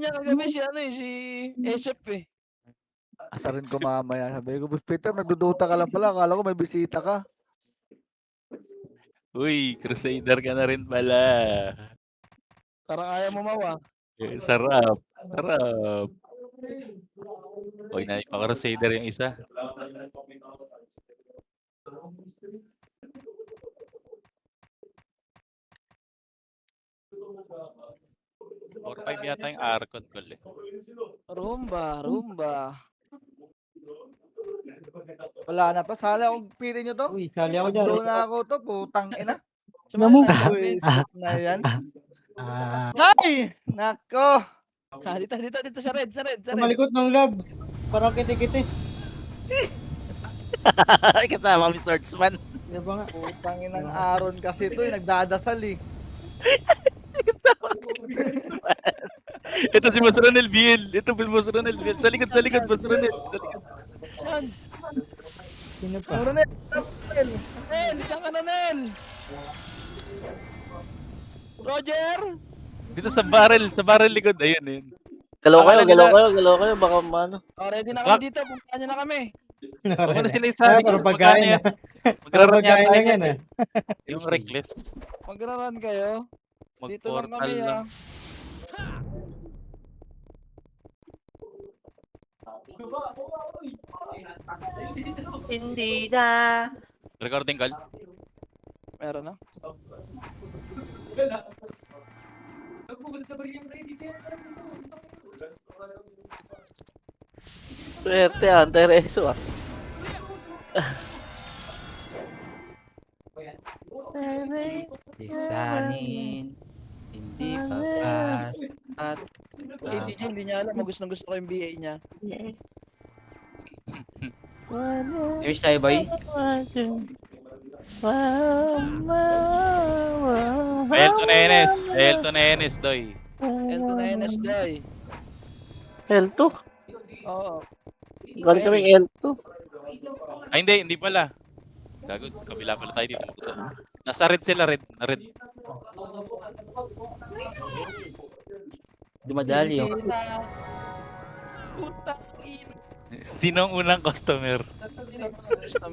niya kagabi si ano eh, si Esep eh. Asarin ko mamaya. Sabi ko, Boss Peter, nagduduta ka lang pala. Akala ko may bisita ka. Uy, Crusader ka na rin pala. Parang ayaw mo mawa. Sarap. Sarap. Uy, naipa-Crusader yung isa. 4-5 yata yung Arcon call eh. Rumba. Wala na to. Sala akong pitin nyo to. Uy, sali ako dyan. Nagdo na ako to. Putang ina. Namog. Buwisit na yan. Ah, Ay! Nako! Dito sa red. Sa malikot ng lab. Parang kiti-kiti. Kasama kami swordsman. Di ba nga? Putang inang Aaron kasi to. Nagdadasal eh. Ito si Boss Ronel BL. Ito Boss Ronel BL. Sa likod Boss Ronel. Sa likod. Saan? Sino pa? Ronel! Nel, saan ka na Nel? Roger? Dito sa barrel likod. Ayun. Galaw Akala kayo, baka maano. Oh, ready na kami dito, puntahan nyo na kami. Huwag na sila isa. Para pagkain na. Para Magraran pagkain yata lang yan yan eh. Yung reckless. Magraran kayo. Dito lang Mag-portal kami lang. hindi na. Recording call. Meron na. Swerte, anti-reso ah. Lisanin. Hindi papas. At Hindi niya alam, gusto ko yung BA niya. Cheers tayo, boy. Elton na Enes, doy. Ento na NS day. L2? Oo. Gawin kaming L2. Ay hindi pala. Gago, kabila pala tayo dito. Nasa red sila, red. Dumadali yung Putang ina. Sino ang unang customer?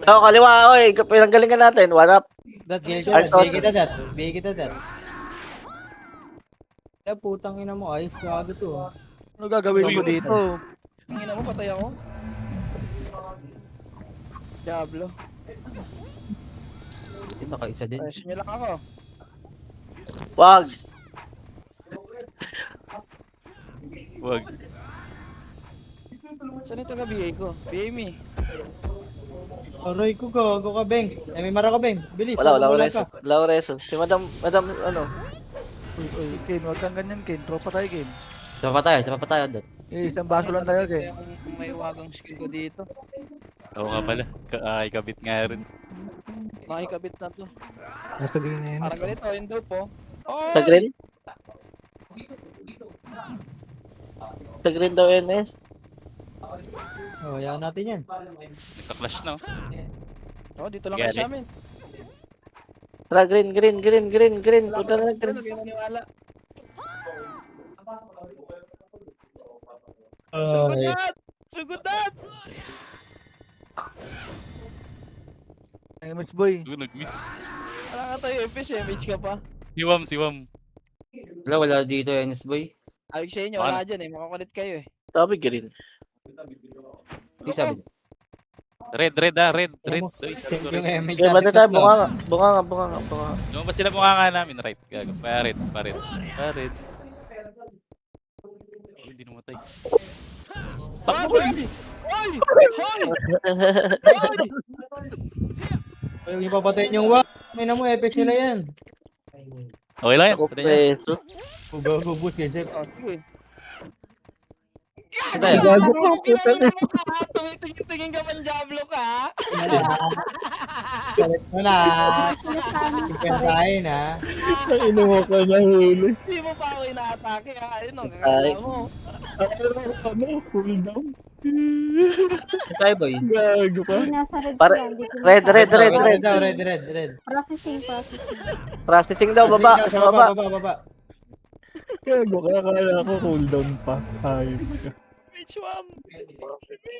Ako, kaliwa, oy. Pinanggalingan natin. What up? Dat, ganyan Ay, siya. Bigay kita, dat. Kaya putang ina mo. Ayos gago to. Ano gagawin ko dito? Tingin mo, patay ako. Diablo. Ito ka isa din. Ayos nyo lang ako. Wag. Wag. Saan ito ka BA ko? BA me. Aray ko gago ka, Beng. May mara ka, Beng. Bilis. Wala ka. reso. Wala reso. Si madam, ano? Uy, Ken, wag kang ganyan, Ken. Tropa tayo, Ken. Sama pa tayo, dat. Isang baso lang tayo, Ken. Yung may wagang skill ko dito. Oo nga pala. Ikabit nga rin. Nakikabit na to. Nasa green na yun. Parang ganito, yung dope po. Oh! Sa green? Sa green daw NS. Oh, yan natin yan. Nagka-clash na. Oh, dito lang kayo Gari. sa amin. Tara, green. Punta na Pero green. hindi maniwala. Ay. Sugudat! Ay, Mitch Boy. Nag-miss. Wala ka tayo, FS eh. Mage ka pa. Siwam. Wala dito, Enes, boy. Awig sa inyo, wala dyan eh. Makakulit kayo eh. Sabi green. Yung sabi. Red. Doy, Yung MH Okay, bata tayo. Bunga nga. Lumabas sila mukha nga namin, right? Gago. Pa red. Hindi namatay. Hoy! Hoy! Ay, yung papatayin yung wak. May na mo, epic sila yan. Okay lang yan. Ako Patay yan. preso. Bubus kasi. Oh, sige. Gago Tingin ka pang Diablo ka. Galit mo na. Ipentahin ha. Inuha ka na huli. Hindi mo pa ako inaatake ha. Ayun ang kakala mo. Cooldown. tayo, boy. Gago ka. Nasa red Pare- sila, hindi ko red, masabi. Red. Processing. Processing daw, baba. Sa baba. Baba. Gago ka, akala ko cooldown pa. Ayun. H1.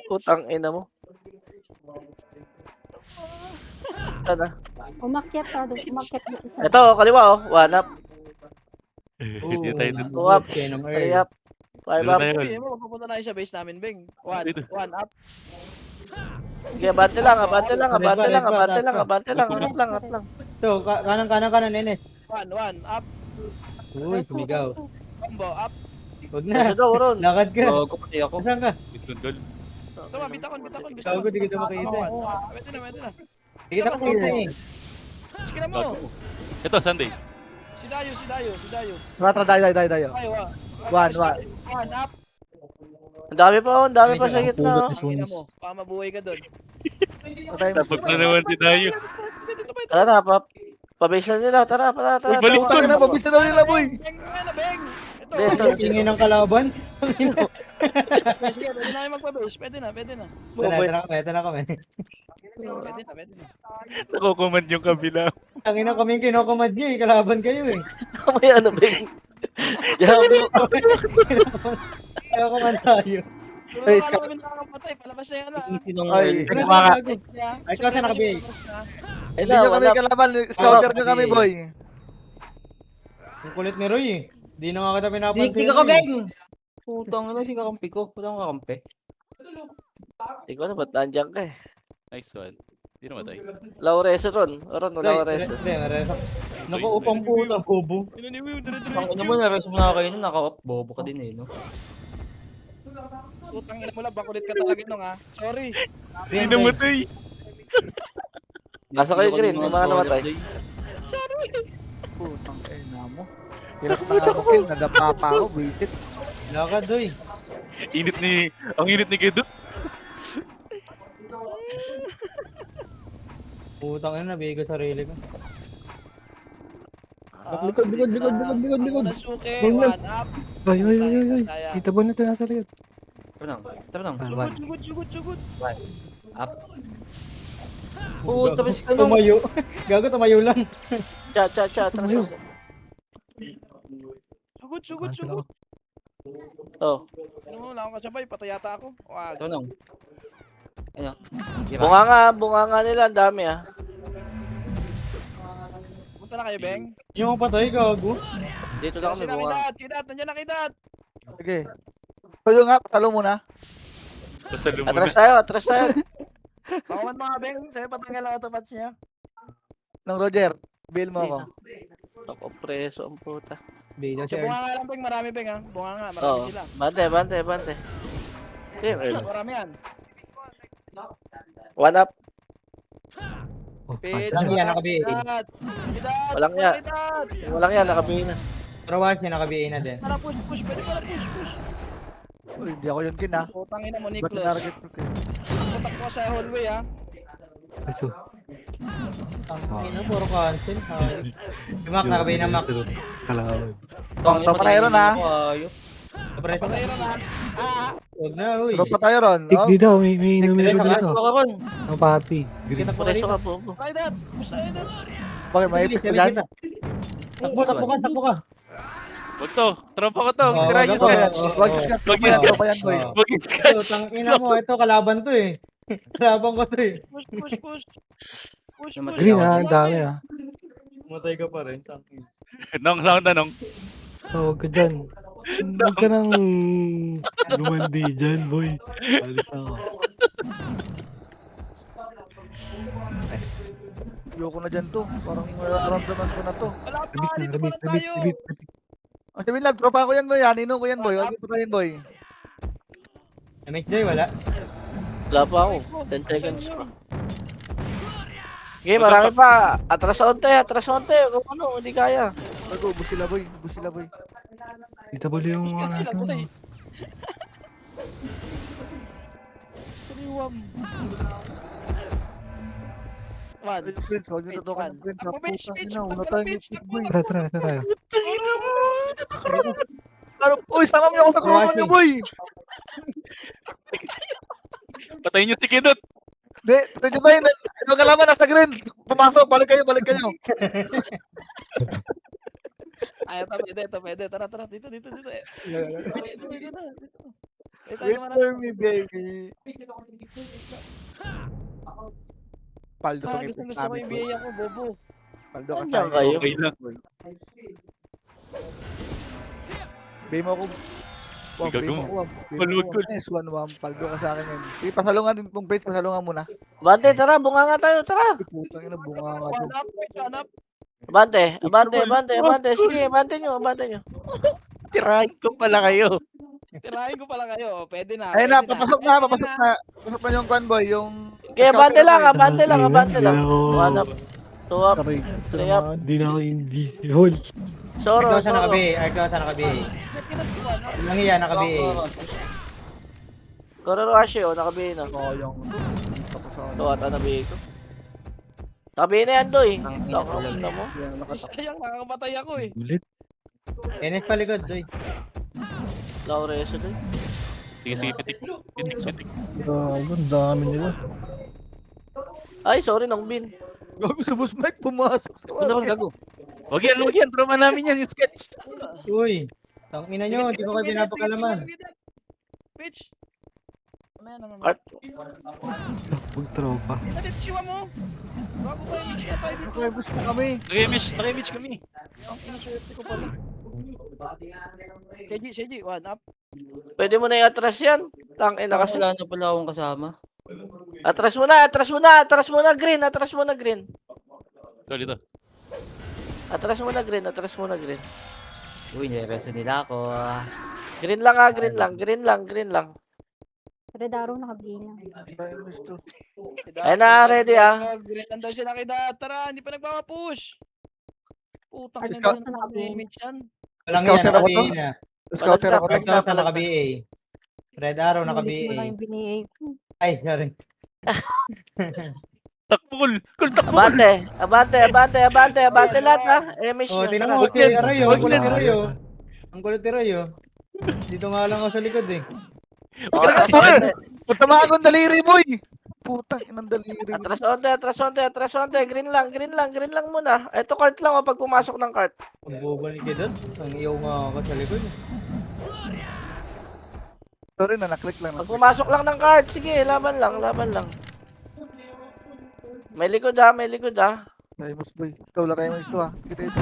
Putang ina mo. Ano? Umakyat ka doon. Umakyat mo. Ito, kaliwa oh. One up. Hindi tayo dun. Two up. Kaya ng Three Earl. up. Five Wala up. tayo. Sabihin mo, magpupunta na kayo sa base namin, Beng. One up. Sige, abante lang, abante lang, abante lang, abante lang, abante lang, angat lang, angat lang. Ito, kanan, Enes. One up. Uy, sumigaw. Combo up. Huwag Kasi na. daw, Ron. Lakad ka. Gago pati ako. Saan ka? Bitundol. Tama, bitakon. Gago, di kita makita. Pwede na. Di kita makita eh. Sige na mo. Gago. Ito, Sunday. Si Dayo. Rata, dayo. Ay, One. One up. Ang dami pa oh, ang dami pa sa gitna oh. Pulot Ang ina is mo. Baka mabuhay ka doon. Patay mo. Tapos na naman si Dayo. Tara na, pabase na nila, tara. Uy, balik Putang ina, mabisa na nila, boy. Beng. Hindi, Ito. ito. Tingin ng kalaban. Sige, pwede na kayo magpa-base. Pwede na. Ito na kami. Pwede na. Nakukumand yung kabila. Tangin na kami kinokomad nyo eh. Kalaban kayo eh. May ano, Beng. Grabe mo. Kinokomad tayo. Ay, Ay, kami nakakapatay. Palabas na yan ah. Easy nung Ay. Earl. Ay, ikaw saan nakabihig? Ayun Hindi na, nyo kami one up. kalaban. Scouter nyo kami, boy. Ang kulit ni Roy eh. Di na nga kita pinapansin. Di ka ko, gang! Putang ina, si kakampi ko. Putang kakampi. Hindi ko na, ba't nandiyan ka eh. Nice one. Hindi namatay. Laureso Ron. Ron, Laureso. Naku, upang puta, bobo. Ang ina mo, nareso mo na kayo nun. Naka-off. Bobo ka din eh, no? Putang ina mo lang. Bakulit ka talaga nung ha. Sorry. Hindi namatay. Nasa kayo, Green, yung mga namatay. Putang ina mo. Hirap na ako, kill. Nadapa pa ako, visit. Lakad, Roy. Ang init ni Kedut. Putang ina, nabigo sarili ko. Likod. Nasuke. Bang lang. One up. Ay. Kita ba na ito nasa likod? Tara nang. One. Sugod. Up. Puta, tapos ka nung. Tumayo. Gago, tumayo lang. Cha. Tara. Tumayo. Sugod. Oh. Ano mo, wala akong kasabay. Patay yata ako. Wag. Tara nang. Ano? Bunga nila, ang dami ah. Punta na kayo, Beng. Yung patay, gago. Dito na kami, Kasi na bunga. Kidat. Nandiyan na Kidat. Sige. Kayo nga, salo muna. Basta lumuna. Atras tayo. Pakuman mga Beng. Sa'yo patanggal ang autopats niya. Nang Roger, bill mo ako. Ako, preso ang puta. Bida si Sa Earl. bunga nga lang, Beng. Marami, Beng ha. Bunga nga. Oo. Marami sila. Bante. Sige, Earl. Marami yan. One up. Oh, Pitch. pass Lang yan, nakabihin. Kidat. Walang yan. Kidat. Walang yan, nakabihin na. Pero watch niya, nakabihin na din. Para push. Pwede para push. Uy, hindi ako yun kin, ha. Putang ina mo, Ba't Niklos. narget ko, kin? Putak ko sa hallway ha. Aso. Ang ina, puro cancel. Si Mac, nakabihin na Mac. Kalaban. Tropa tayo ron, ha. Preso na. Patay ron ha. Huwag na, uy. Tropa tayo ron. Tik Oh. dito, may numero Tik, dito. Ka ron. Ang pati. Green. Kita po Preso rito. ka, bobo. Kidat. Push tayo dyan. Bakit, may ipis ka dyan? Takbo ka. Wag to. Tropa ko to. Oo, Try nyo wag sila. ako. Wag discuss, tropa yan, tropa yan, boy. Wag yung scratch. Tang ina mo, ito kalaban to eh. Kalaban ko to eh. Push. Green ha, ang dami ha. Matay ka pa rin. Tangin. Nong, tanong. Huwag ka dyan. Huwag ka nang lumandi dyan, boy. Alis ako. Ayoko na dyan to. Parang nararamdaman ko na to. Wala pa. Rabit na, Dito pa rabit. lang tayo. Ang sabihin lang, tropa ko yan, boy. Anino ko yan, boy. Huwag mo patayin, boy. MXJ, wala. Wala pa ako. 10 seconds pa. Okay, marami pa. Atras onte. Kung ano, hindi kaya. Bago, bus sila, boy. Kita bali yung mga Sila nasa to ano. eh. Saliwam. One. Ay, Prince, huwag niyo tutukan ng Prince. Ako, bitch. Putang ina, wala tayong ipis, boy. Tara tayo. Ano, uy, sama mo ako sa kulungan niyo, boy. Patayin nyo si Kedut. Hindi, pwede ba yun? Ibang kalaban, nasa green. Pumasok, balik kayo. Ay, ito pwede. Tara, dito. Dito. Wait, Wait for me, baby. Paldo Ah, kami gusto ko yung biyaya ko, bobo. Paldo ka Nandiyan tayo. kayo. Okay lang. Bay mo ako. Wow, Ikaw bay mo mo. ako. Maluwag ko. Yes, 1-1. Paldo ka sa akin yan. Sige, pasalungan din pong base. Pasalungan muna. Abante, tara, bunga nga tayo, tara. Putang ina, bunga nga dun. One up. Abante. Sige, abante nyo. Tirahin ko pala kayo. Tirahin ko pala kayo. Pwede na. Ayun na, pwede papasok na. Papasok yung convoy. Yung... Okay, abante lang. Hindi na ako. One up, two up, three up. Hindi na ako invisible. Soro. Argao sa nakabi. Lang iya, nakabi. Kororoshi, nakabihin na. Oo, yung... Papasok. Ito ata nabihin ko. Nakabihin na yan, Doy. Takamin na mo. Yan, nakatak. Sayang, nakakamatay ako eh. Ulit. NS palikod, doy. Laureso, Doy. Sige, pitik. Ang dami nila. Ay, sorry, Nong Bin. Gago sa boss Mike, pumasok sa Ano naman market. gago? Wag yan. Trauma namin yan, yung sketch. Uy, tangina nyo, hindi ko kayo pinapakalaman. Bitch. Mamaya naman. Art. Huwag tropa. Edit, chiwa mo. Bago ko yung mix tayo dito. Okay, gusto na kami. Nakimage kami. Ang inaswerte ko pala. Seji, one up. Pwede mo na i-atras yan. Tangina kasi. Wala na pala akong kasama. Atras mo na, green. Ito, dito. Atras mo na, green. Uy, nireso nila ako. Green lang. Red Arrow nakabina. Tayo gusto. Ayun na, ready ah. Great daw siya nakita. Tara, hindi pa nagpapapush. Putang ina Scout. na damage yan. Walang Scouter iya, ako to? nakabi na. Scouter ako. Argao sa nakabi. Red Arrow nakabi. Ulit mo lang yung BNA ko. Ay, sorry. Takpul! Abante lahat ha. Emish Oh, nyo. tingnan Tara. mo, si Arroyo, Wag ang kulit yan. ni Arroyo. Ang kulit ni Arroyo. Dito nga lang ako sa likod eh. Pagtamahan ko ang daliri, boy! Putang inang daliri. Atras onte. Green lang muna. Ito cart lang pag pumasok ng cart. Ang bubalik ka doon. Ang iyaw nga ako sa likod. Sorry na, naklik lang. Pag pumasok lang ng cart, sige, laban lang. May likod ha. Tayo mas, boy. Ikaw, wala tayo mas ito, ha. Kita ito.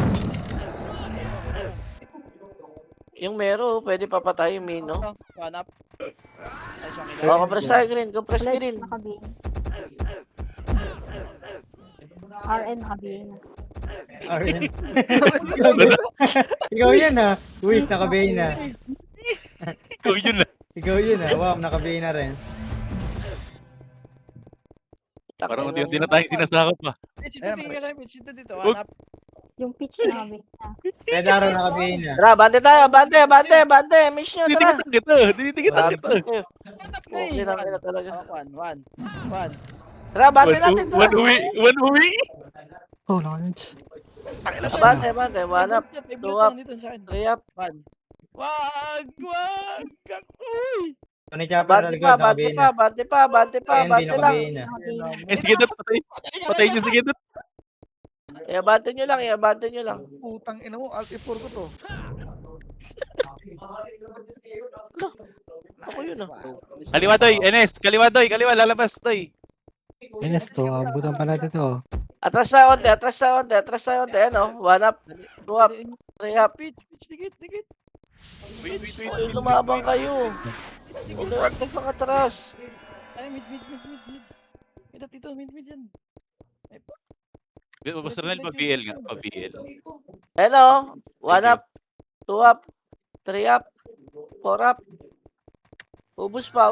Yung mero, pwede papatay yung mino. One up. Nice one, Oh, compress tayo green. Pledge nakabina. RN nakabina. Aryan. Ikaw yan ha. Uy, nakabi na. Ikaw yun lang. Ikaw yun ha. Wow, nakabi na rin. Parang unti-unti na tayong sinasakop pa. Bitch, Ayan, tingin ka sa bitch. Dito. Wag. One up. Yung pitch nakabina. Red Arrow nakabi na. Tara, bante tayo. Bante. Miss nyo, tara. Tinitingnan kita. Kayo. One up na Oh, eh. kinakina talaga. One. Tara, bante natin. Tara. One uwi. Oh, nakayans. Bante. One up. Two up. Dito sa akin. Three up. Wag. Uy. Tony Chapa sa likod, nakabi na. Bante pa. Bante lang. nakabi na. Nakabina. Sige, Dot, patay niyo, sige, Dot. Iabante nyo lang. Putang ina mo, alt F4 ko to. Ako yun ah. Kaliwa, Doy. Enes, kaliwa, lalabas, Doy. Ines to, abutan pa natin to. Atras tayo onte. Ano? One up. Two up. Three up. Bitch, dikit. Wait. Ay, lumabang kayo. Huwag kayo atras ng atras. Ay, mid. Dito, mid yan. Basta rin pa-BL nga, pa-BL. Ano? One up. Two up. Three up. Four up. Ubus pa.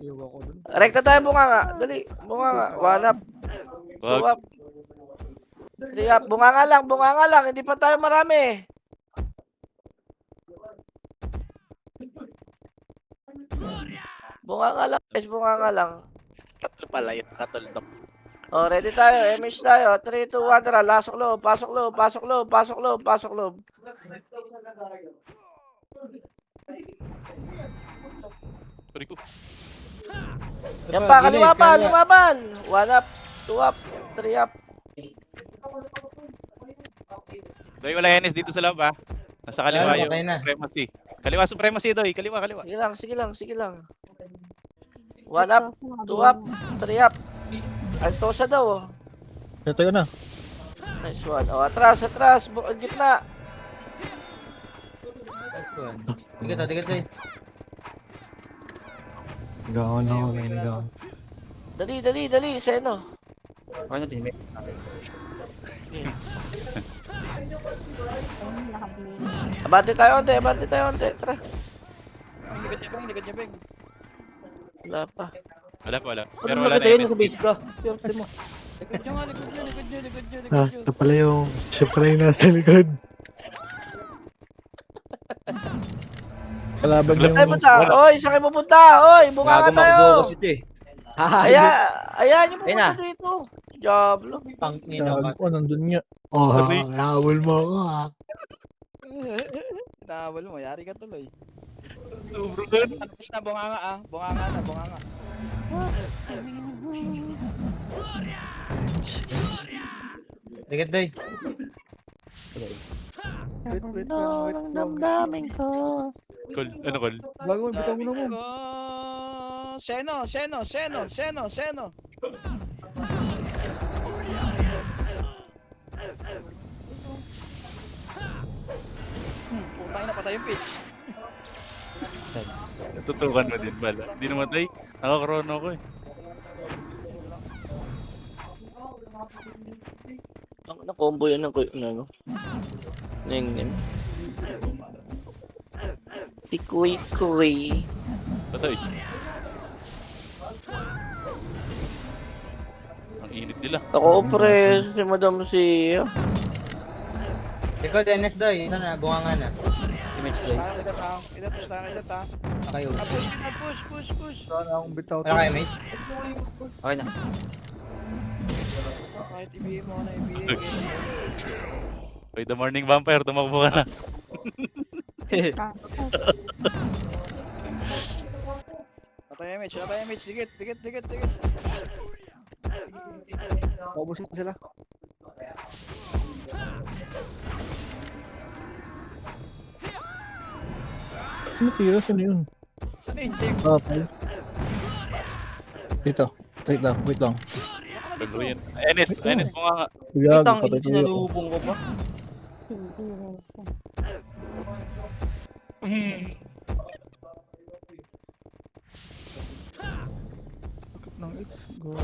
Iyaw ako dun. Rekta tayo bunga nga. Dali. Bunga nga. One up. Two Wag. up. Three up. Bunga nga lang. Hindi pa tayo marami. Bunga nga lang. Tatlo pala yun, katultok. Oh, ready tayo. MH tayo. 3, 2, 1. Tara. Pasok loob. Sorry ko. Yan pa. Kaliwa pa. Lumaban. One up. Two up. Three up. Doy, wala Enes dito sa loob, ha? Nasa kaliwa Ayun, yung okay na. supremacy. Kaliwa supremacy, Doy. Kaliwa, kaliwa. Sige lang. 1 up, 2 up, 3 up. Altosa daw, oh. Ito yun na. Nice one. Oh, atras, gitna. Tigat eh. Gawin ako, gawin. Dali, Seno. Okay na, teammate. Nakabing. Abante tayo onte. Tara. Hindi ka jabeng. Wala pa. Wala. Pero Pero wala na tayo na Enes. sa base ka. Pero mo. Likod nyo nga, likod nyo. Ah, ito pala yung, siya pala yung nasa likod. Kalaban yung, Ay, punta. Oy, saan kayo pupunta? Oy, bunga ka Gago tayo. Macdo kasi ito eh. Ayan yung Ayun na. pupunta dito. Diablo. Pangina ba? nandun nga. Oh, habol mo ako ah. Nawal mo, yari ka tuloy. Sobrang. Tapos na, bunganga ah. Bunganga. Tigat doy. Wait lang. Damdamin ko. Col. Ano, Col? Bago, bitaw mo na mo. Seno. Putang ina, patay yung pitch. Tutukan mo din pala. Hindi namatay. Nakakrono ko eh. Ang na-combo yun ng ano. Ning. Si Kuy. Patay. Ang init nila. Ako, pre, si Madam si... Tigat NS doy. Ito na, bunga nga na. Teammates doy. Push tayo. Kayo. Push. Sana akong bitaw to. Wala kayo mate? Okay na. Kahit ibigay mo na ibigay. By the morning vampire, tumakbo ka na. Patay yung match. Dikit. Paubos na sila. Ano tira? Saan yun? Saan yung check? Okay. Dito. Wait lang. Tuluyan. Enes mo nga. Itang, hindi sinalubong ko pa. Hindi Renzo. Bakit nang it's go.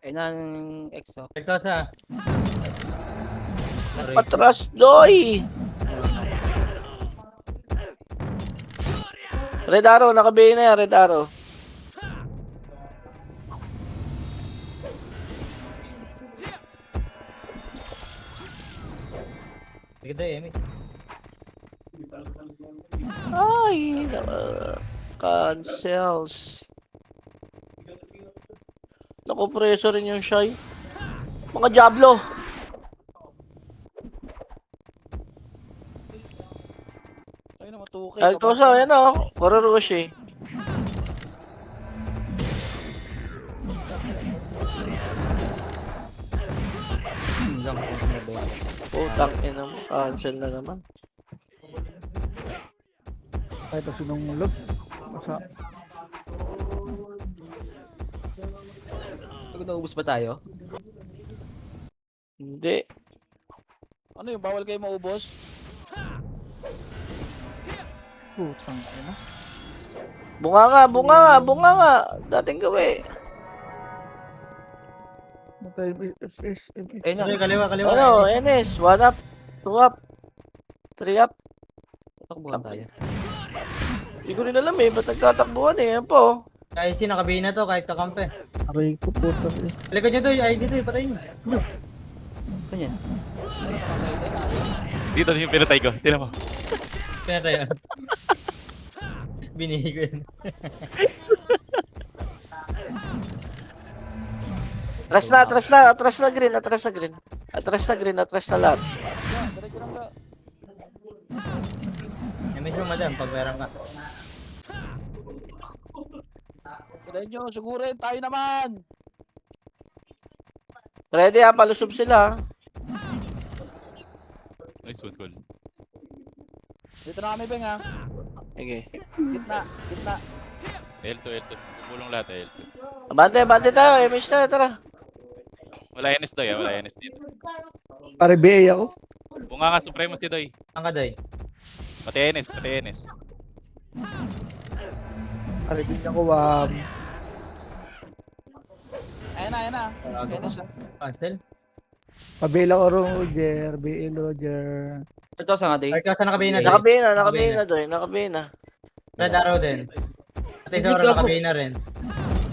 Eh, ng EXO. Tigat sa. Patras, Doy! Red Arrow, nakabihin na yan, Red Arrow. Tigat doy, Emi. Ay, cancels. Naku, preso rin yung shy. Mga Diablo. Tayo na matukay. Altosa, yan o. Kororushi. Lang, kung ano ba yan. Putang ina mo. Cancel na naman. Kahit ang sinungulog. Masa. Pag naubos ba tayo? Hindi. Ano yung bawal kayo maubos? Putang ina. Bunga nga. Dating gawi. Matay yung FPS. Eh na, Doy, kaliwa. Ano, Enes, 1 up, 2 up, 3 up. takbuhan tayo. Hindi ko rin alam eh, ba't nagtatakbuhan eh, yan po. Kahit si nakabihin na to, kahit kakampi. Aray ko puta. Likod niya doy, ay dito, patayin. Saan yan? Dito yung pinatay ko. Tingnan mo. Kaya tayo. Binihi ko yun. Atras na green. Atras na lahat. Diretso lang ka. Emi mo madam, pag meron ka. Medyo, sigurin, tayo naman. Ready ha, palusob sila. Nice one, call. Dito na kami, Beng, ha. Sige. Gitna, gitna. L2, L2. Bumulong lahat, L2. Abante tayo. MH tayo, tara. Wala NS doy, wala NS dito. Pare BA ako. Bunga nga Supremo si doy. Ang kaday. Pati NS, pati NS. Pare BA ako. Ayan na, ayan na. Ayan na siya. Cancel. Pabila ko Roger. BA Roger. Ito sa nga, day. Arka sa nakabina din. Nakabina doy. Nakabina. Red arrow din. Ate Hindi Zoro ka po. nakabina rin.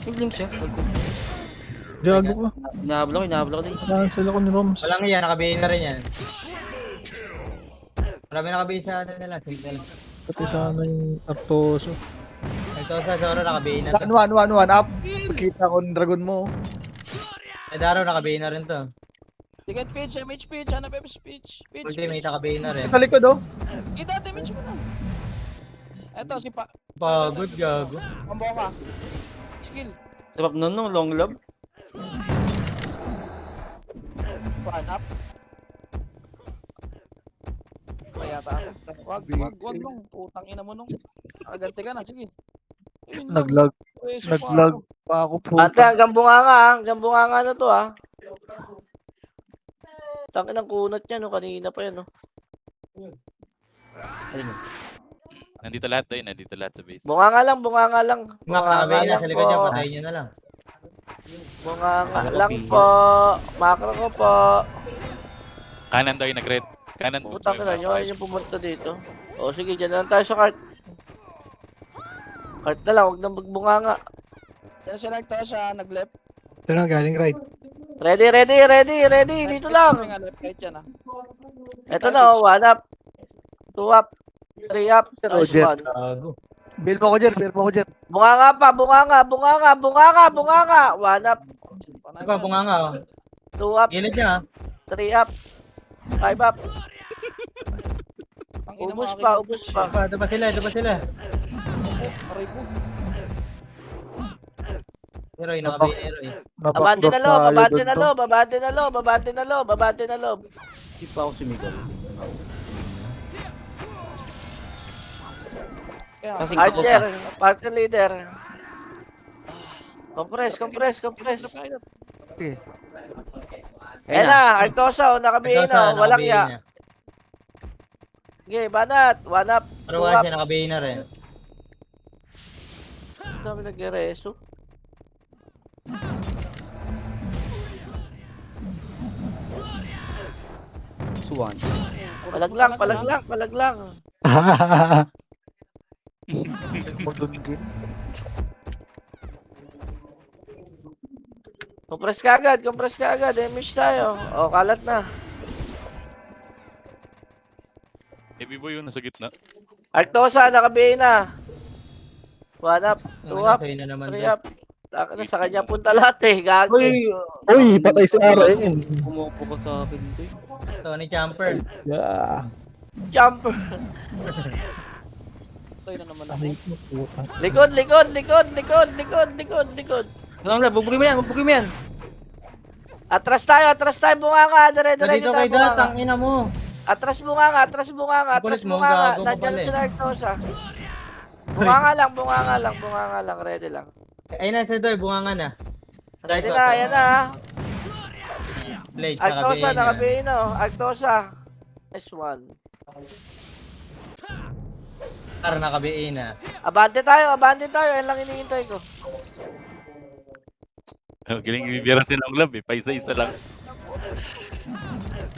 Blink siya. Gago ka. Hinahabol ako, day. Cancel ako ni Roms. Walang iya, nakabina rin yan. Marami nakabina sa ano nila. Sige nila. Pati sana yung Artoso. Ito sa Zoro nakabina to. Ano, up. Kita ko ng dragon mo. Red arrow nakabina rin to. Ticket pitch, MH pitch, hanap MH pitch. Pitch, Ultimate nakabina rin. Sa likod oh. Kita, damage mo na. Eto, si Pagod gago. Pamboka. Skill. Sarap nun, no? Long lob. One up. Kaya ako. Wag nung. Putang ina mo nung. Agante ka na, sige. Ayun lang. Naglag. Preso pa Naglag ako. pa ako po. Ate, hanggang bunganga. Hanggang bunganga na to ha. Tangin ang kunat niya no. Kanina pa yan no. Nandito lahat doy, nandito lahat sa base. Bunganga lang. Mga nakabina sa likod niya, po. patayin nyo na lang. Bunganga Ano, lang Pia? po. Makro ko po. Kanan doy, nag-red. Kanan. Putang ina nyo. Ayun yung pumunta dito. O sige, dyan na lang tayo sa cart. Cart na lang. Huwag nang magbunganga. Yan siya siya, nag-left. Ito na, galing right. Ready. Dito lang. Nga, left right yan, ha. Eto na oh. 1 up. 2 up. 3 up. Nice Roger. one. Gago. Bill mo ko Jer. Bunganga pa. Bunganga. 1 up. Ano pa, bunganga oh. 2 up. Gilis niya ah. 3 up. 5 up. Ang ina mo, Ubus akin. pa. Ito pa sila. Aray ko. Heroy, nakabina heroy. Abante na loob. Babante na loob. Hindi pa ako sumigaw. Kaya, Kasing ako sa... Archer. Partner leader. Compress. Okay. Ayan na. Artosa. Nakabihin Ito sa o. Walang nakabina ya. niya. Okay, banat. 1 up. 2 Arawan up. siya, nakabina rin. Dami nag-reso. Suwan. Palag lang. Magdungin. Compress ka agad. Damage tayo. O, kalat na. Heavy boy yun, nasa gitna. Artosa, nakabihin na. 1 up. 2 up. Sa'yo na naman 3 to. up. Sa kanya punta lahat eh. Gago. Uy, patay si RN. Umupo ko sa akin, day. Tony Jumper. Yeah. Jumper. tayo na naman ako. Likod. Long lob, bubugin mo yan. Atras tayo. Bunganga. Dito kay Dat, ang ina mo. Atras bunganga. Kulit mo, gago ka Nandiyan pala eh. sila Artosa. Bunganga lang. Ready lang. Ayun na, Sedoy, bunganga na. Ready na. Ayan na. Blade, Artosa, nakabina. nakabihin o. Artosa. S1. Para nakabiin na. Abante tayo. Yan lang hinihintay ko. Galing bibira si Long Love eh, paisa-isa lang.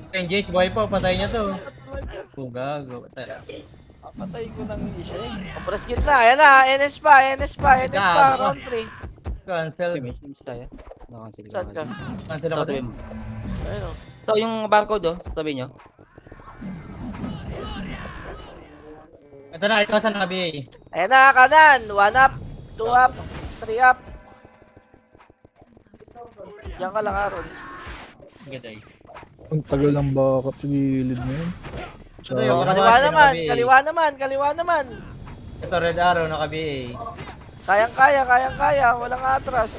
Engage, buhay po, patay niya to. Gago, patay. Patay ko ng isa eh. Compress kit na. Ayan na. NS pa. Gago. Round 3. Cancel. Miss tayo. Nakansel Saan ka? Cancel ako Tabi din. mo. Ayun o. Ito, yung barcode, oh. Tabi nyo. Ito na, ito sa nakabiin. Ayan na. Kanan. 1 up. 2 up. 3 up. Diyan ka lang, Aaron. Gaday. Ang tagal ng backup sa gilid na yun. Ito yung Kaliwa naman. nakabiin. Kaliwa naman. Ito, red arrow, nakabiin. Kayang-kaya. Walang atras.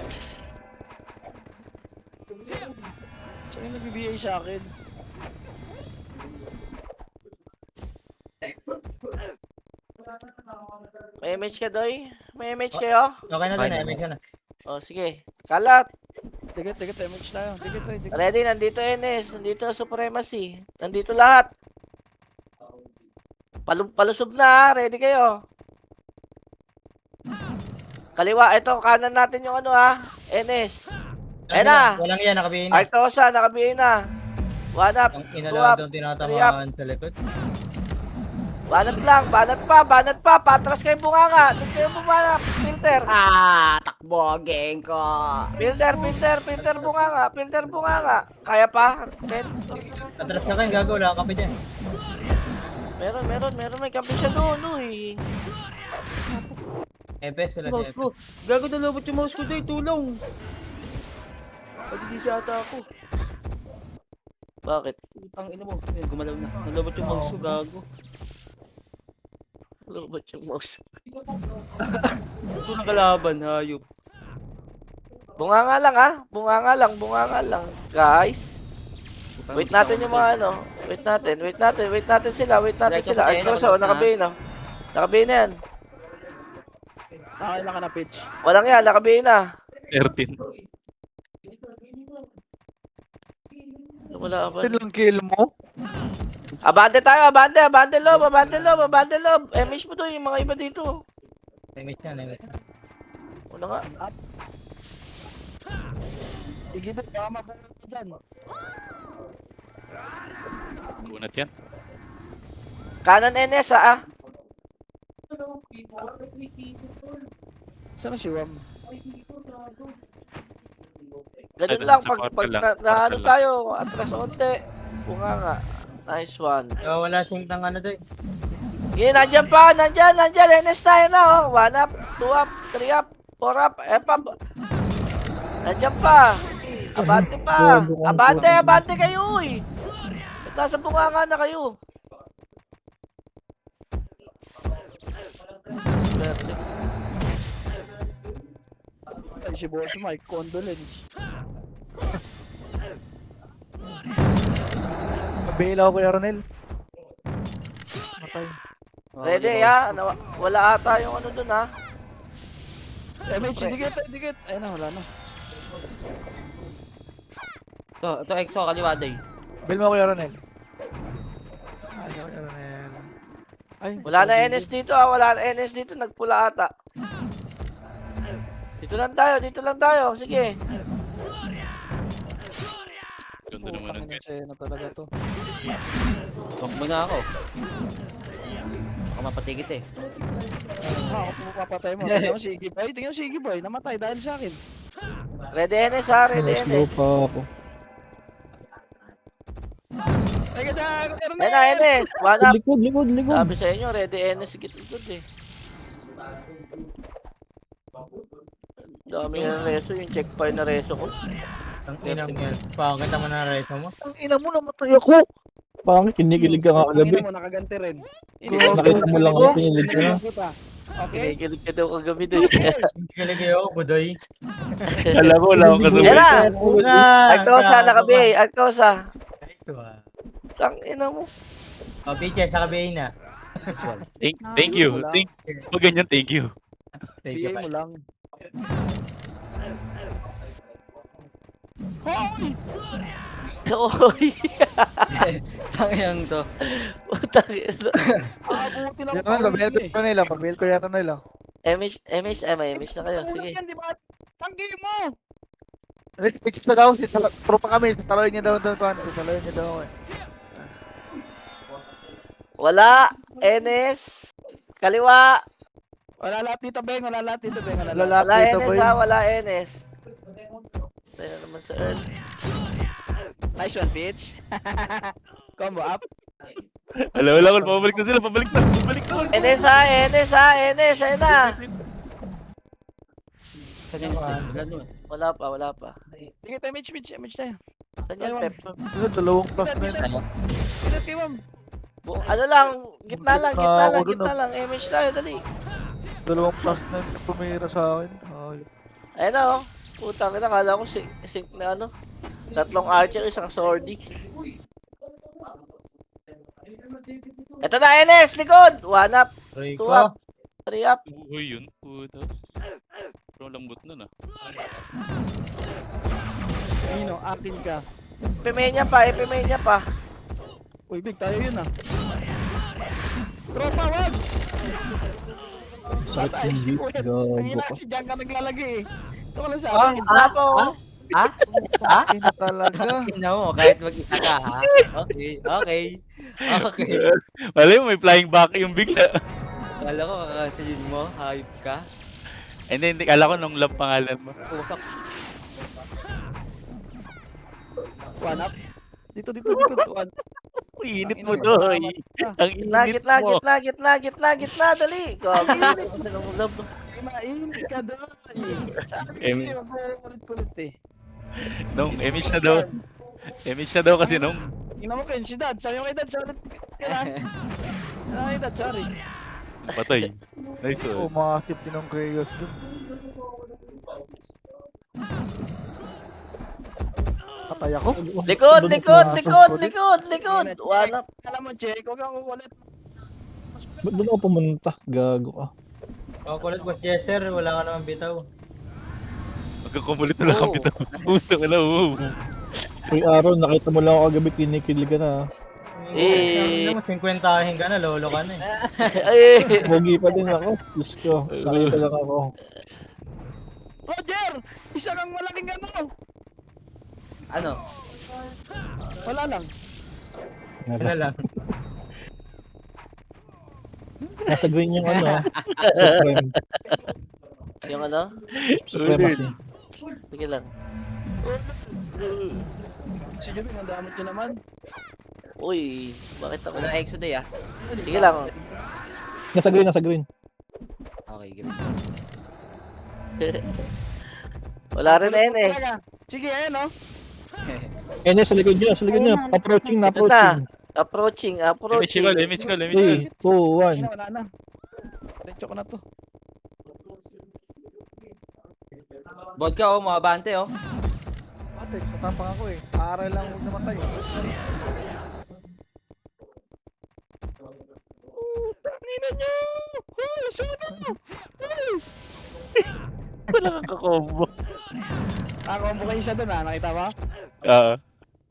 Siya yung nagbibigay sa akin. May image ka, Doy? May image kayo? Okay na din, MX na. O, sige. Kalat. Dikit, damage tayo. Dikit. Ready, nandito Enes. Nandito Supremacy. Nandito lahat. Palusob na, ha? Ready kayo. Kaliwa, ito, kanan natin yung ano, ha? Enes. Ayun na. Walang yan, nakabihin na. Artosa, nakabihin na. One up. Ang inalaw doon tinatamaan sa likod. Banat lang, banat pa. Patras kayong bunganga. Doon kayo bumanap. Filter. Takbo, geng ko. Filter bunganga. Kaya pa? Ken? Atras na kayo, gago, wala ka pa dyan. Meron. May kampi siya doon, uy. FS wala Mouse si ko. Gago na lobot yung mouse ko doy. Tulong. Pagdisi ata ako. Bakit? Ang ina mo. Ayun, gumalaw na. Nalobot yung mouse ko, gago. Lubot yung mouse. Ito ng kalaban, hayop. Bunganga lang, ha? Bunganga lang. Guys. Wait natin yung mga ano. Wait natin sila. Artosa, nakabihin na. Nakabihin na yan. Nakailan ka na, pitch. Walang yan, nakabihin na. 13. Wala ba? Ilang kill mo? Abante tayo, abante lob. Miss mo to yung mga iba dito. MX yan. Una nga. Igibot, baka mabunod ka dyan. Bunat yan. Kanan NS, ah. Saan na si Wam? Ganun Ay, lang, sa pag kwarto lang, naano kwarto lang. tayo, atras onte. Bunga nga. Nice one. Wala siyang tang ano doy. Sige, nandyan, NS tayo na, oh. 1 up, 2 up, 3 up, 4 up, F up. Nandyan pa. Abante pa. Abante kayo, uy. Ba't nasa bunga na kayo? Ay, si Boss Mike, condolence. Mabilaw ko, Ronel. Matay. Ready, ha? Wala ata yung ano dun, ha? MH, dikit. Ayun na, wala na. Ito EXO, kaliwa doy. Bill mo ko, Ronel. Ay, Ronel. Ay, Wala na NS dito, ha? Wala na NS dito. Nagpula ata. Dito lang tayo. Sige. Ganda naman ng Putang na talaga to. Tukbo na ako. Baka mapatigit eh. Ako pumapatay mo. Tingnan mo si Iggy Boy. Namatay dahil sa akin. Ready NS, ha? Ready NS. pa ako. Ay, ganda! Ayun na, NS. 1 up. Likod. Sabi sa inyo, ready NS. Likod eh. Dami na reso. Yung checkpoint na reso ko. Ang inang yan. Pangit naman na reto mo. ang ina mo, namatay ako. Pangit, kinikilig ka nga kagabi. Mo, nakaganti rin. Nakita mo lang ako, kinilig ka na. Okay? Kinikilig ka daw kagabi doon. Kilig kayo, budoy. Alam ko, wala akong kasabay. Yan na! Artosa, nakabi. Artosa. Tang ina mo. O, Piche, nakabihin na. This one. Thank you. Pag ganyan, thank you. Thank you, PA mo bye. lang. Hoy! Oy! Tangiyang to. Putang ina. Abuti lang Yan, Ronel, pabil ko yan, Ronel. MH na kayo. Sige. Yan, di ba? Tanggi mo! Pitches na daw, tropa kami, sasaloyin niya daw doon, sasaloyin niya daw. Wala. NS. Kaliwa. Wala lahat dito, Beng. Wala lahat dito, Beng. Wala Wala lahat. Wala dito, NS, boy. ha? Wala NS. Tayo na naman sa Earl. Nice one, bitch. Combo up. Wala ko, pabalik na sila, pabalik na. NS, ha? NS. Ayun na. Saan yung step? Wala doon. Wala pa. Sige, tayo, MH tayo. Saan yan, Pep? Ano, dalawang plus na yun. Sige, kay Ma'am. Ano lang, gitna lang. Gitna ako dun, MH tayo, dali. Dalawang plus na yung tumira sa akin. Ayun. Ayun na oh. Putang ina, kala ko sync na ano. Tatlong archer, isang swordy. Ito na, NS, likod! 1 up, Aray 2 ko. up, 3 up. Uy, yun. Puta. Pero lambot nun ah. Nino, akin ka. Ipimenya pa. Uy, big, tayo yun ah. Tropa, wag! Sakit Ay, yung si beat. Kuya. Gago Ang ina, ka. si Jan ka naglalagay eh. Ito ko lang sa Ah, akin. Apo. Ay na talaga. Tingnan mo, kahit mag-isa ka, ha? Okay. Malay mo, may flying back yung bigla. Kala ko kakakansilin mo, hayop ka. Hindi. Kala ko nung love pangalan mo. Pusak. One up. Dito, likod. One. Uy, init Ang mo ina, doy. Ang Gitna, init mo. gitna, dali. Gago. Anong love? Ay, mainit ka doon. Sabi Em- ko sa'yo, kulit-kulit eh. Nung, emish na daw kasi nung. Tingnan mo kayo, si Dad. Sabi mo kay Dad, sorry ka na. Ay, Dad, sorry. Patay. Nice Oh, one. makasip din ng chaos dun. Patay ako. Likod. Tingnan, 1 up. Alam mo, Jake, huwag kang kukulit. Ba't doon ako pumunta? Gago ka. Ang kulit ko, Chester. Wala ka naman bitaw. Magkakumulit na lang kami ito. Puto ka na, Uy, Aaron, nakita mo lang ako kagabi, kinikilig ka na. Eh. Ano mo, 50 ka na, lolo ka na eh. Ay. Pogi pa din ako. Diyos ko, nakita lang ako. Roger! Isa kang malaking ano. Ano? Wala lang. Ano lang. Nasa green yung ano, Supreme. Yung ano? Supremacy. Sige lang. Sige, ang damot nyo naman. Uy, bakit ako? Wala Exoday, ah. Sige lang. Nasa green. Okay, give it. Wala rin NS. Talaga. Sige, ayun oh. Sa likod nyo. Approaching na, Ito na. approaching. Approaching. Image call. 3, 2, 1. Wala na. Diretso ko na to. Vodka, oh, mga bante, oh. Ate, matapang ako eh. Aaral lang huwag namatay. Nina nyo! Hoy, sana! Hoy! Wala kang kakombo. Ako kayo isa doon ha, nakita mo?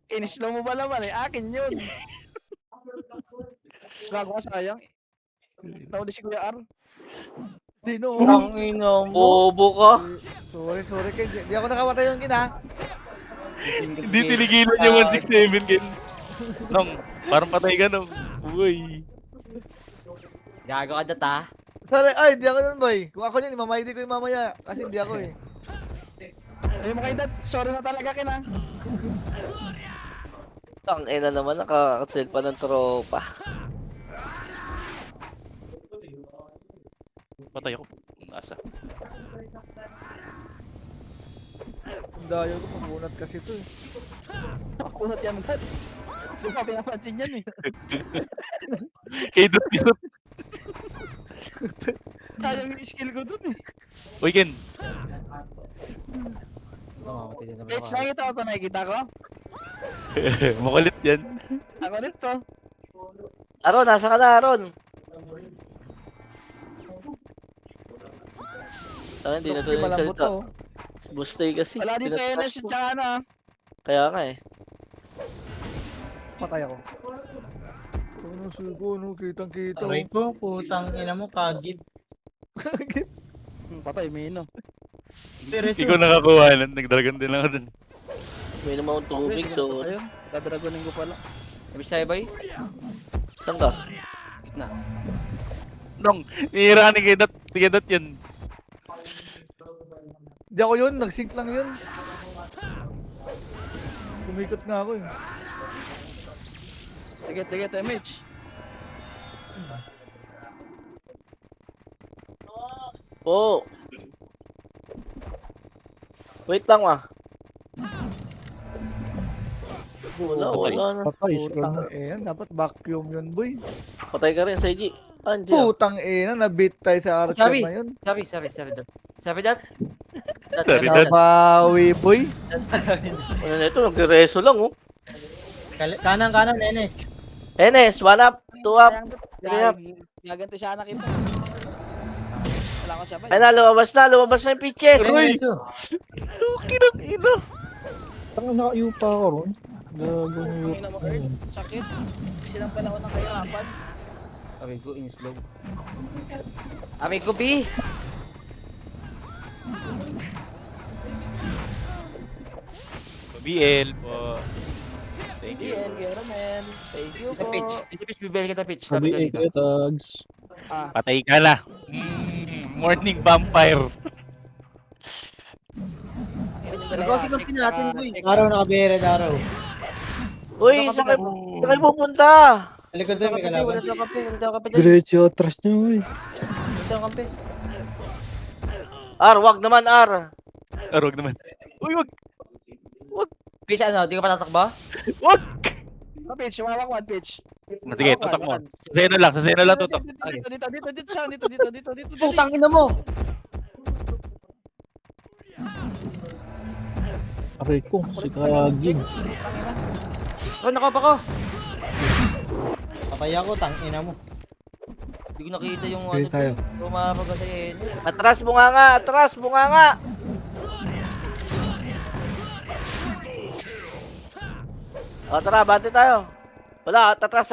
In-slow mo ba naman eh? Akin yun. Gago ka, sayang. Nauli si Kuya R. Di no. Ang ino mo. Bobo ka. Sorry kay Jen. Di ako nakamatay yung kina. Hindi tinigilan yung 167 kin. Nung, parang patay ka nung. Uy. Gago ka data. Sorry, ay, di ako nun boy. Kung ako yun, imamaydi ko yung mamaya. Kasi hindi ako eh. Ayun mo kayo, Dad. Sorry na talaga kina. Ang ina naman, nakakasil pa ng tropa. Patay ako. Nasa. Ang dayo ko, pamunat kasi ito eh. Makunat yan, Dad. Hindi ko pinapansin yan eh. Kay Dot Pisot. Sayang yung skill ko dun eh. Uy, Ken. Mamamatay din naman Edge, ako. nakikita ko to, nakikita ko. Makulit yan. Ako rin to. Aron, nasa ka na, Aron? Ah, hindi na Toxic, to malambot nagsalita. to. Bustay kasi. Wala dito Tinatrap NS ko. tsaka ano ah. Kaya nga eh. Patay ako. Ano sugo, no? Kitang-kita. Aray ko, putang ina mo, kagid. Patay, Mino. Ikaw nakakuha nun. Nagdragon din lang ako dun. May naman akong tubig, so... Ayun, dadragonin ko pala. Ibig sa'yo, boy? Saan ka? Gitna. Nung, nihira ka ni kay Dot. Sige, Dot yun. Di ako yun, nag-sync lang yun. Kumikot nga ako eh. Sige, MH. Oo. Wait lang ah. Wala Patay. na. Patay, Putang eh, yan, dapat vacuum yun boy. Patay ka rin, Seiji. Hindi. Putang ina, nabit tayo sa archer Sabi. na yun. Sorry. Sabi dat. Sorry, Dad. Nabawi, boy. Ano na ito? Nagre-reso lang, oh. Kanan, Enes. Enes, 1 up, 2 up. Gaganti siya anak ito. Wala ko siya ba? Ay na, lumabas na yung pitches. Uy! Luki ng ina. Tang nakayupa ako ron. Gago yung Ang ina mo, Earl. Sakit. Silang panahon ng kahirapan. Sabi ko in slow. Sabi ko B. BL po. Thank you. Bien, Gero, man. Thank you po. Pitch, bibili kita pitch. Sabi Sabi ko dito. tags. Patay ka na. Morning vampire. Nag-ausig ang natin, boy. Araw nakabere, araw. Uy, saan kayo pupunta? Sa likod doon, may kalaban. Wala tayong kape. Diretso atras nyo eh. Wala tayong kape. R, wag naman R. Arog naman. Uy, wag. Pitch ano, di ka pa tatakba? Wag! Pitch, sumawak 1 pitch. Sige, tutok mo. Sa seno lang tutok. Dito siya, dito. Putang ina mo! Aray ko, si Kagig. Oh, nakapa ko! Patay ako, tangina mo. Hindi ko nakita yung Okay, tayo. Tumapag sa Enes. Atras, bunganga. O, tara, bante tayo. Wala, atras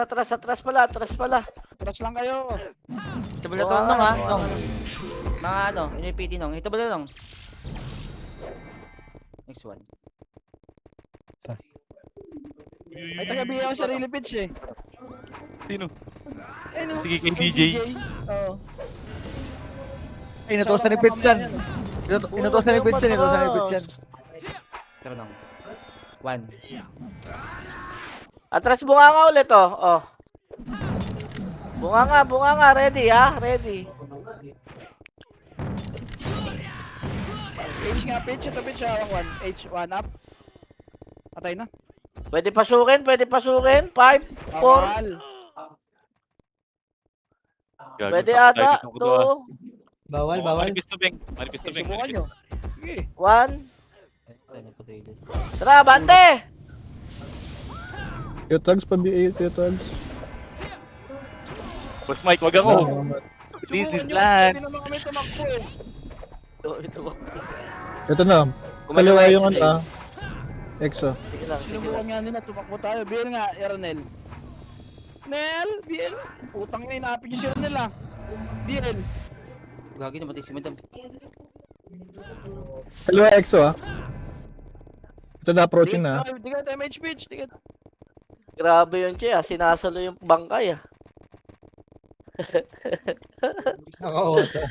pala. Atras lang kayo. Ito ba to nung ha? Nung. Mga ano, inipiti nung. Ito ba nung? Next one. May taga-biya ako sarili pitch eh. Sino? Ano? Sige, kay DJ. Oo. Ay, inutosan ni Pitch yan. Inutosan ni Pitch yan. Tara nung. One. Atras, bunganga ulit, oh. Bunganga, ready, ha? Ready. H nga pitch. Ito pitch hawak 1. H, 1 up. Patay na. Pwede pasukin. 5, 4. Bawal. Gago, Pwede takot ata. tayo dito, kuduha. 2, Bawal. Manifesto Beng. Subukan nyo. Sige. 1. Tayo na patay din. Tara, bante! Yo tags pa BA, yo tags. Boss Mike, wag ako. This is Subukan nyo. land. Hindi naman kami tumakbo eh. Ito na. Kaliwa yung ano. Exo. Sige lang. Sinubukan nga nila, tumakbo tayo. BL nga, Ernel. Nel, BL. Putang ina, inaapig yung si Ernel ah. BL. Gagi na patay si Madam. Kaliwa Exo ah. Ito na approaching na. Di ka tayo match pitch. Di ka. Grabe yun, Che, sinasalo yung bangkay, ah. Nakakawata.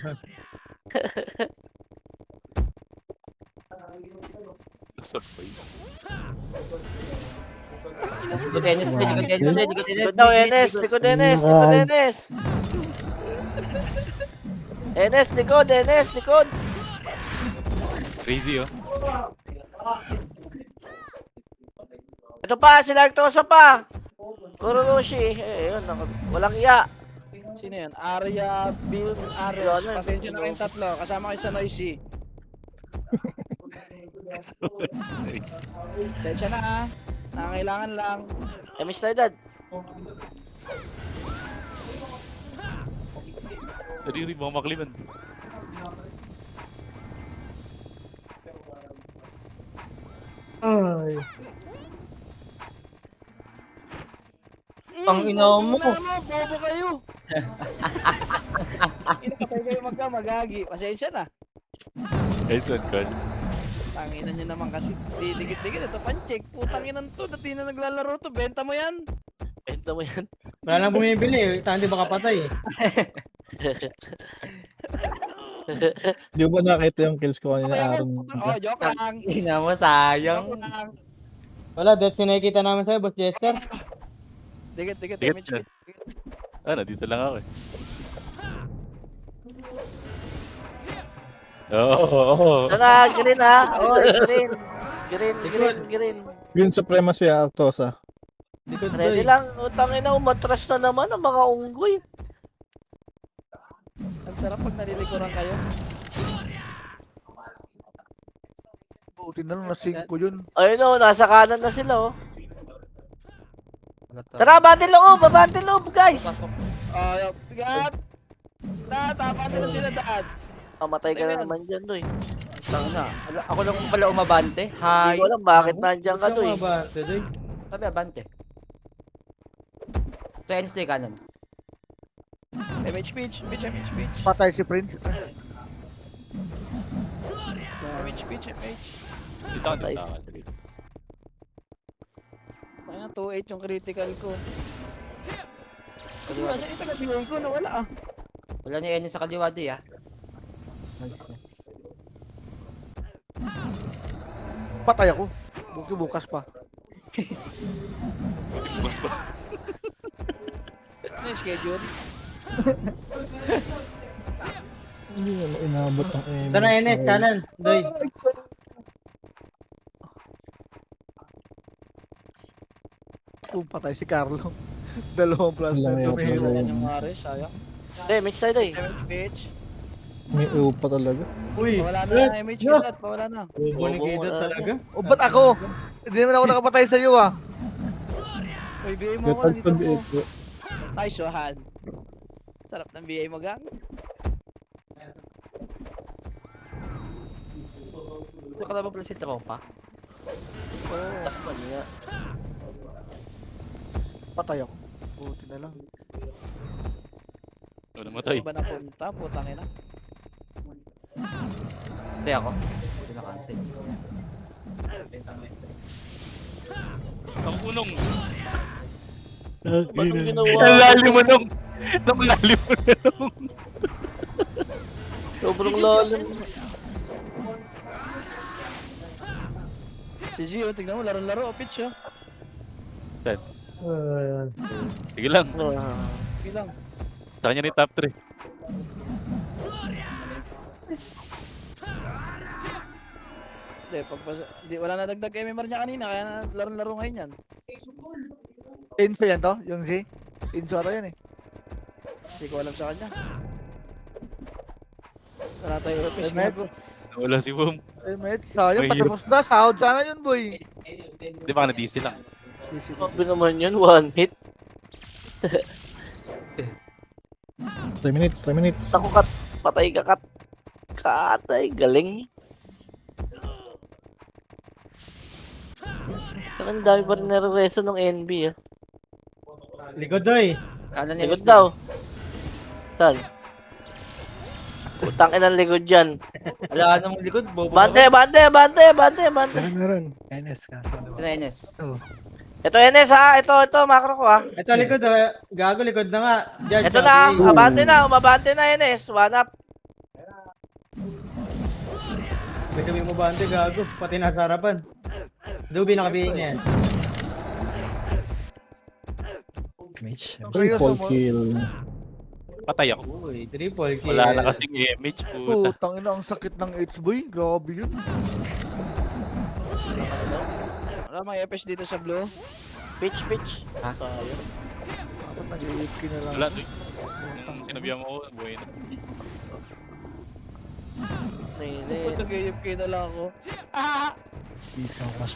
Likod Enes, likod Enes. Likod daw, Enes. Enes, likod. Crazy, oh. Ito pa, si Lactosa pa. Kururushi. Yun, walang iya. Sino yan? Arya, Bill, Ares. Yun, Pasensya na kayong tatlo. Kasama kayo sa Noisy. Pasensya na ah. Nangangailangan lang. Miss na edad. Nariri, mga makliman. Ay. Ang ina mo. Bobo kayo. Inakatay kayo magagi. Pasensya na. Nice one, Carl. Tanginan nyo naman kasi. Dikit-dikit. Ito pan-check. Putang inan to. Dati na naglalaro to. Benta mo yan. Benta mo yan. Wala nang bumibili. Saan di baka patay eh. Di ba nakita yung kills ko kanina Kaya nga, Aaron? oh, joke lang. Ina mo, sayang. Joke lang. Wala, that's yung nakikita namin sa'yo, Boss Jester. Dikit-dikit. Dikit Damage siya. dikit. Dito lang ako eh. Oo. Tara, green, ha? Oh, green. Green. Green Supremacy Artosa. Likod Ready doy. lang. Utangin na, umatras na naman ang mga unggoy. Ang sarap pag nalilikuran kayo. Buti na lang na 5 yun. Ayun o, nasa kanan na sila oh. Wala to. Tara, bandil loob, bandil loob, guys. Bigat! Tama nila sila daan. Mamatay ka na naman dyan, Doy. Tangina. Ako lang pala umabante. Hindi Hi. ko alam bakit nandiyan ka, Doy. Doy. Sabi abante. To Enes na yung kanan. MH pitch. Patay si Prince. MH pitch. Dito ka, dito ka. Kaya na 2-8 yung critical ko. Wala na ito nabigay ko, nawala ah. Wala ni Enes sa kaliwa di ah. Nice. Patay ako. Bukas pa. Boss ba? Ano yung schedule? Hindi na inabot ng Ito na Enes, kanan. Doy. Patay si Carlo. 2 plus Wala na yan, tumihiro. wala Yan yung Ares, sayang. Hindi, mix tayo, Doy. MH pitch. May upa talaga. Uy. Pawala na, MH pitch. Pawala na. Bobo ni Kidot talaga. O ba't ako? Hindi naman ako nakapatay sa iyo ah. Uy, BA mo ako, Gatag nandito pag mo. ito. Nice, Johan. Sarap ng BA mo, gang. Nakalaban pala si Tropa. Takpan niya. Patay ako. Buti na lang. Wala namatay. Saan ba napunta? Putang ina. Hindi ako. Hindi na cancel. Ang unong. Ba't ang ginawa? Ang lalim mo nung. Ang lalim mo nung. Sobrang lalim. Si Gio, tignan mo, laro-laro, pitch oh. Sige lang. Sige lang. Sa kanya rin top 3. Hindi, wala na dagdag MMR niya kanina, kaya na laro-laro ngayon yan. Inso yan to? Yung Z? Inso ata yan eh. Hindi ko alam sa kanya. Wala tayo rupis. Met. Wala si Boom. Met, sayang. May Patapos na. Sahod sana yun, boy. Di ba ka na-DC lang? Sabi naman yun, one hit. 3 minutes, 3 minutes. Ako kat, patay ka kat. Katay, galing. Saka ang dami pa rin nare-reso ng NB ah. Likod Doy. Kanan ni Likod Enes daw. Saan? Putang inang likod dyan. Wala namang likod. Bobo Bante, bante, bante, bante, bante. Meron. NS kaso. Ito na Enes. Ito Enes ha, ito, macro ko ha. Ito likod. Gago likod na nga. Diyan, Ito na, umabante na Enes. One up. May kami mo bante gago. Pati nasa harapan. Dubi nakabihin niya yan. Mitch. Seryoso Triple mo? kill. Patay ako. Uy, triple kill. Wala na kasing image. Puta. Putang ina, ang sakit ng H, boy. Grabe yun. Wala mga FS dito sa blue. Pitch. Ha? Tayo. Dapat nag-AFK na lang. Wala. Nung sinabihan mo ako, buhay na. Nene. Nag-AFK na lang ako. Isang kas.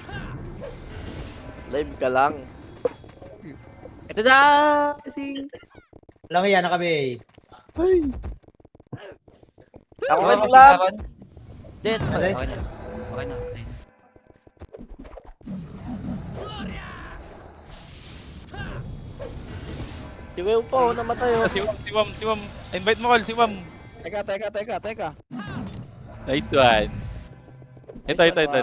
Live ka lang. Ito na! Kasing! Lang yan, nakabi. Ay! Ako Okay, rin lang. Dead. Okay. Okay na. Okay na. Patay na. Si Will po, namatay oh. Si Wam. Invite mo, Col. Si Wam. Teka. Nice one. Ito.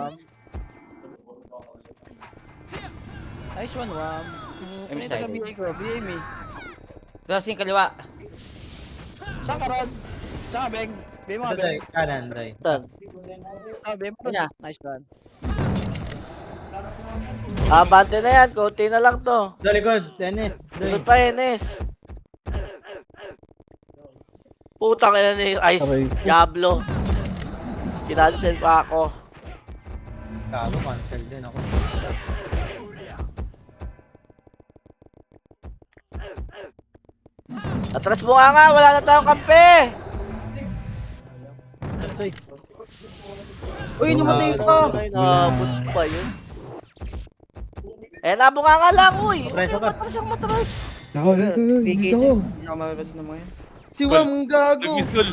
Nice one, Wam. Ano yung taga-BA ko? BA me. Ito na kasing kaliwa. Saan ka, Rod? Saan ka, Beng? BA mo ka, Ito Doy. Beng? Kanan Doy. Saan? BA mo, Rod. Kanya. Nice one. Bante na yan, konti na lang to. Doy likod. Enes. Doy. Likod pa Enes. Putang ina ni Ice Aray. Diablo. Kinancel pa ako. Gago, cancel din ako. Atras mo nga, wala na tayong kampe. Uy, namatay pa! Ay, nabot pa yun. Eh, nabunga nga lang, uy. Matras, matras. Matras ang matras. Ako, dito, dito ako. Hindi ako mapapasa na mga yan. Si Wam, gago! Nag-miss call.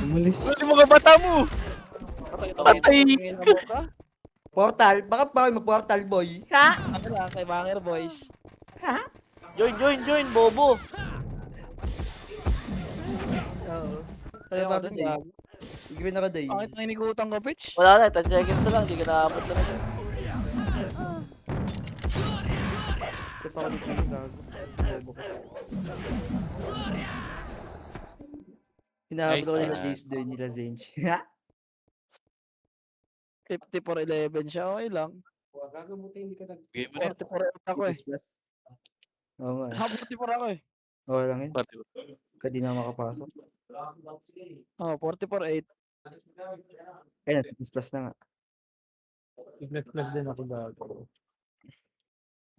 Umalis. Ano yung mga bata mo? Patay. Portal? Baka pa mag-portal, boy. Ha? Ano lang, kay Banger Boys. Ha? Join, bobo. Oo. Kaya pa day. Hindi na ka day. Bakit nainigutang ko, bitch? Wala na, 10 seconds na lang, di ka naabot na rin. Ito pa ako ni Pino, gago. Bobo ko. Hinahabol ako nila Jace doon, nila Zench. Ha? 54-11 siya, okay lang. Game mo na. 44 ako eh. Plus. Oo nga. Ha, 44 ako eh. Okay lang yun. Pati. Kaya di na makapasok. Oh, 44-8. Ayun, plus na nga. Flex din ako gago.